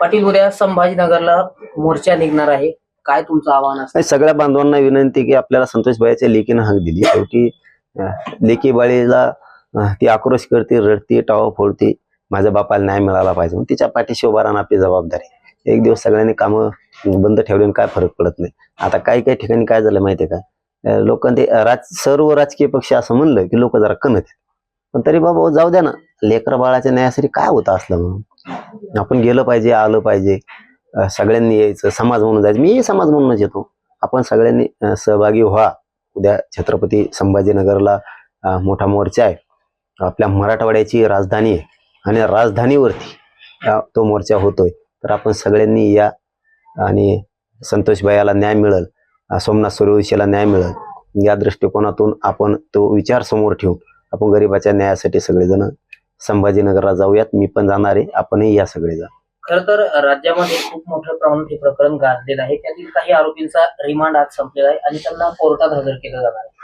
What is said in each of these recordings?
पाटील उद्या संभाजीनगरला मोर्चा निघणार आहे, काय तुमचं आव्हान असतं? सगळ्या बांधवांना विनंती की आपल्याला संतोष भाईच्या लेकीनं हाक दिली. शेवटी लेकी बाळीला ती आक्रोश करते, रडते, टावा फोडते, माझ्या बापाला न्याय मिळाला पाहिजे. तिच्या पाठीशी उभा राहणं आपली जबाबदारी. एक दिवस सगळ्यांनी कामं बंद ठेवल्याने काय फरक पडत नाही. आता काही काही ठिकाणी काय झालं माहितीये का, लोकांनी सर्व राजकीय पक्ष असं म्हणलं की लोक जरा कणत, पण तरी बाबा जाऊ द्या ना, लेकरा बाळाच्या न्यायासाठी काय होतं असलं म्हणून आपण गेलं पाहिजे, आलं पाहिजे, सगळ्यांनी यायचं, समाज म्हणून जायचं. मी समाज म्हणूनच येतो. आपण सगळ्यांनी सहभागी व्हा. उद्या छत्रपती संभाजीनगरला मोठा मोर्चा आहे. आपल्या मराठवाड्याची राजधानी आहे आणि राजधानीवरती तो मोर्चा होतोय. तर आपण सगळ्यांनी या आणि संतोष भाईला न्याय मिळेल, सोमनाथ सूर्यवंशीला न्याय मिळेल, या दृष्टिकोनातून आपण तो विचार समोर ठेवून आपण गरिबाच्या न्यायासाठी सगळेजण संभाजीनगरला जाऊयात. मी पण जाणार आहे, आपणही या सगळेजण. खर तर राज्यामध्ये खूप मोठ्या प्रमाणात हे प्रकरण गाजलेलं आहे. त्यातील काही आरोपींचा रिमांड आज संपलेला आहे आणि त्यांना कोर्टात हजर केलं जाणार आहे.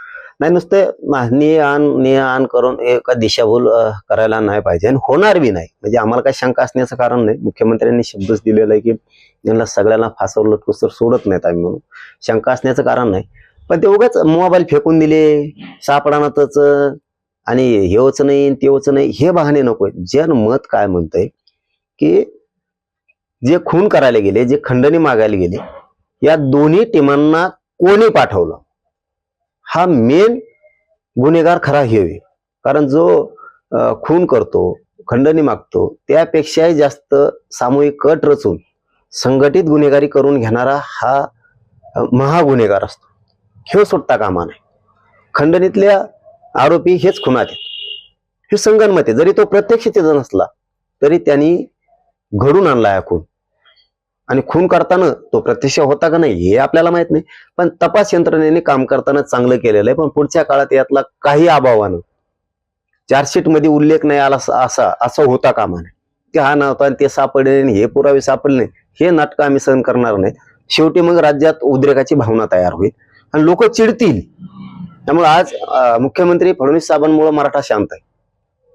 नाही, नुसते ने आण करून एका दिशाभूल करायला नाही पाहिजे आणि होणार बी नाही. म्हणजे आम्हाला काही शंका असण्याचं कारण नाही. मुख्यमंत्र्यांनी शब्दच दिलेला आहे की यांना सगळ्यांना फासावर लटकूस तर सोडत नाहीत आम्ही, म्हणून शंका असण्याचं कारण नाही. पण ते उगाच मोबाईल फेकून दिले, सापडानातच आणि हेच नाही तेवच नाही, हे बहाणे नकोय. जनमत काय म्हणतंय की जे खून करायला गेले, जे खंडणी मागायला गेले, या दोन्ही टीमांना कोणी पाठवलं, हा मेन गुन्हेगार खरा हे. कारण जो खून करतो, खंडणी मागतो, त्यापेक्षाही जास्त सामूहिक कट रचून संघटित गुन्हेगारी करून घेणारा हा महागुन्हेगार असतो. हे सुटता कामा नाही. खंडणीतल्या आरोपी हेच खुनात आहेत. हे संगनमत आहे. जरी तो प्रत्यक्ष तिथं नसला तरी त्यांनी घडून आणला खून. आणि खून करताना तो प्रत्यक्ष होता का नाही हे आपल्याला माहित नाही, पण तपास यंत्रणेने काम करताना चांगलं केलेलं आहे. पण पुढच्या काळात यातला काही अभावानं चार्जशीट मध्ये उल्लेख नाही आला असं होता कामा नये. ते हा नव्हता आणि ते सापडले, हे पुरावे सापडले, हे नाटकं आम्ही सहन करणार नाही. शेवटी मग राज्यात उद्रेकाची भावना तयार होईल आणि लोक चिडतील. त्यामुळे आज मुख्यमंत्री फडणवीस साहेबांमुळे मराठा शांत आहे.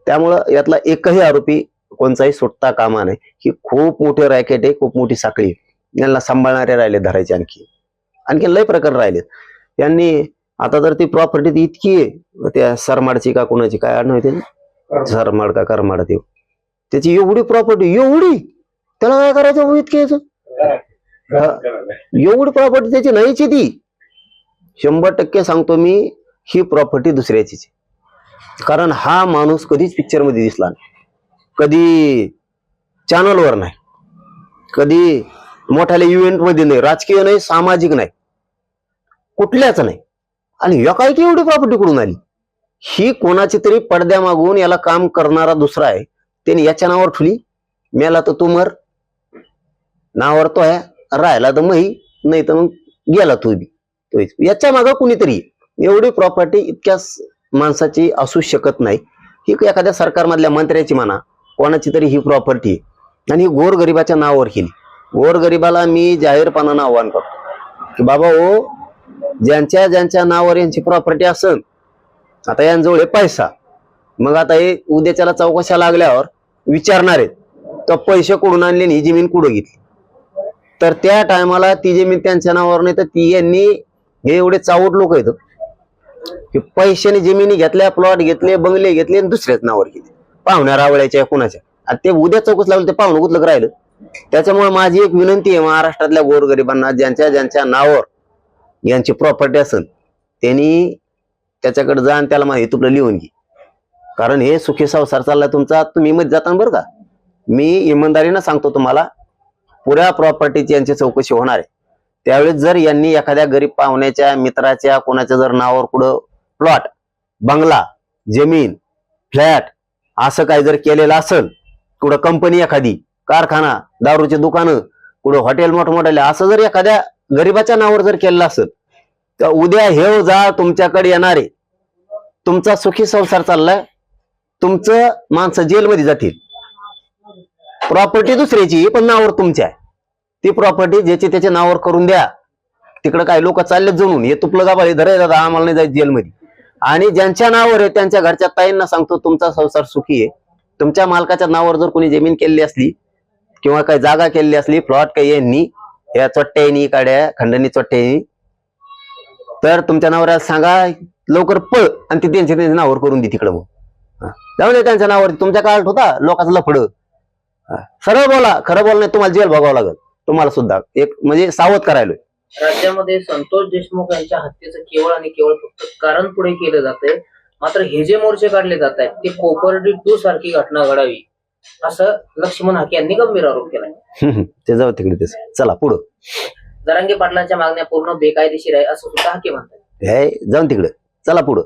त्यामुळं यातला एकही आरोपी कोणताही सुटता कामा नये. ही खूप मोठे रॅकेट आहे, खूप मोठी साखळी आहे. यांना सांभाळणारे राहिले धरायचे, आणखी लय प्रकार राहिलेत. यांनी आता तर ती प्रॉपर्टी इतकी आहे, त्या सरमाडची का कोणाची काय आडनाव होते, सरमाड का करमाड, ते त्याची एवढी प्रॉपर्टी, एवढी त्याला काय करायचं इतके, एवढी प्रॉपर्टी त्याची नाहीची. ती 100% सांगतो मी, ही प्रॉपर्टी दुसऱ्याचीच. कारण हा माणूस कधीच पिक्चर मध्ये दिसला नाही, कधी चॅनलवर नाही, कधी मोठ्या इव्हेंट मध्ये नाही, राजकीय नाही, सामाजिक नाही, कुठल्याच नाही. आणि या काय की एवढी प्रॉपर्टी कुठून आली? ही कोणाची तरी पडद्या मागून याला काम करणारा दुसरा आहे, त्याने याच्या नावावर ठुली. मेला तर तू मर, नावावर तो आहे, राहिला तर मही, नाही तर मग गेला तू बी. याच्या मागं कुणीतरी. एवढी प्रॉपर्टी इतक्या माणसाची असू शकत नाही. ही एखाद्या सरकारमधल्या मंत्र्याची म्हणा, कोणाची तरी ही प्रॉपर्टी आहे आणि ही गोरगरिबाच्या नावावर केली. गोरगरिबाला मी जाहीरपणानं आव्हान करतो की बाबा हो, ज्यांच्या नावावर यांची प्रॉपर्टी असेल, आता यांजवळ पैसा, मग आता हे उद्याच्याला चौकशा लागल्यावर विचारणार आहेत तर पैसे कुठून आणले, ही जमीन कुठं घेतली. तर त्या टायमाला ती जमीन त्यांच्या नावावर नाही तर ती यांनी, हे एवढे चावट लोक आहेत की पैशाने जमिनी घेतल्या, प्लॉट घेतले, बंगले घेतले आणि दुसऱ्याच नावावर घेतले, पाहुण्या रावळ्याच्या कुणाच्या. आणि ते उद्या चौकस लावलं ते पाहुणं गुतलं राहिलं. त्याच्यामुळे माझी एक विनंती आहे महाराष्ट्रातल्या गोरगरिबांना, ज्यांच्या नावावर यांची प्रॉपर्टी असेल त्यांनी त्याच्याकडे जा आणि त्याला माहिती तुला लिहून घे. कारण हे सुखी संसार चाललाय तुमचा, तुम्ही मध्ये जाताना बरं का, मी इमानदारीनं सांगतो तुम्हाला, पुऱ्या प्रॉपर्टीची यांची चौकशी होणार आहे. त्यावेळेस जर यांनी एखाद्या गरीब पाहुण्याच्या, मित्राच्या, कोणाच्या जर नावावर कुठं प्लॉट, बंगला, जमीन, फ्लॅट असं काही जर केलेलं असेल, कुठं कंपनी, एखादी कारखाना, दारूचे दुकानं, कुठं हॉटेल मोठमोठ्याले, असं जर एखाद्या गरीबाच्या नावावर जर केलेलं असेल तर उद्या हे जा तुमच्याकडे येणारे, तुमचा सुखी संसार चाललाय, तुमचं माणसं जेलमध्ये जातील. प्रॉपर्टी दुसऱ्याची पण नावावर तुमच्या आहे. ती प्रॉपर्टी ज्याची त्याच्या नावावर करून द्या. तिकडे काय लोक चाललेत जणून, हे तुपलं गाबाळे धराय दादा, आम्हाला नाही जायचं जेलमध्ये. आणि ज्यांच्या नावावर आहे त्यांच्या घरच्या ताईंना सांगतो, तुमचा संसार सुखी आहे. तुमच्या मालकाच्या नावावर जर कोणी जमीन केलेली असली किंवा काही जागा केलेली असली प्लॉट काही यांनी या चोट्ट्यानी काड्या खंडणी चोट्ट्यानी, तर तुमच्या नवऱ्याला सांगा लवकर पळ आणि ती त्यांच्या नावावर करून दे तिकडं. मग जाऊ दे त्यांच्या नावावर, तुमच्या काळात होता लोकांचं लफड. सरळ बोला, खरं बोल नाही तुम्हाला जेल भोगावं लागेल. तुम्हाला सुद्धा एक म्हणजे सावध करायला. राज्यामध्ये संतोष देशमुख यांच्या हत्येचं केवळ आणि केवळ फक्त कारण पुढे केलं जातंय. मात्र हे जे मोर्चे काढले जात आहेत ते कोपर्डी 2 सारखी घटना घडावी असं लक्ष्मण हाके यांनी गंभीर आरोप केलाय. ते जाऊ तिकडे तेच. चला पुढं. जरांगे पाटलांच्या मागण्या पूर्ण बेकायदेशीर आहे असं सुद्धा हाके म्हणतात. हे जाऊन तिकडे. चला पुढं.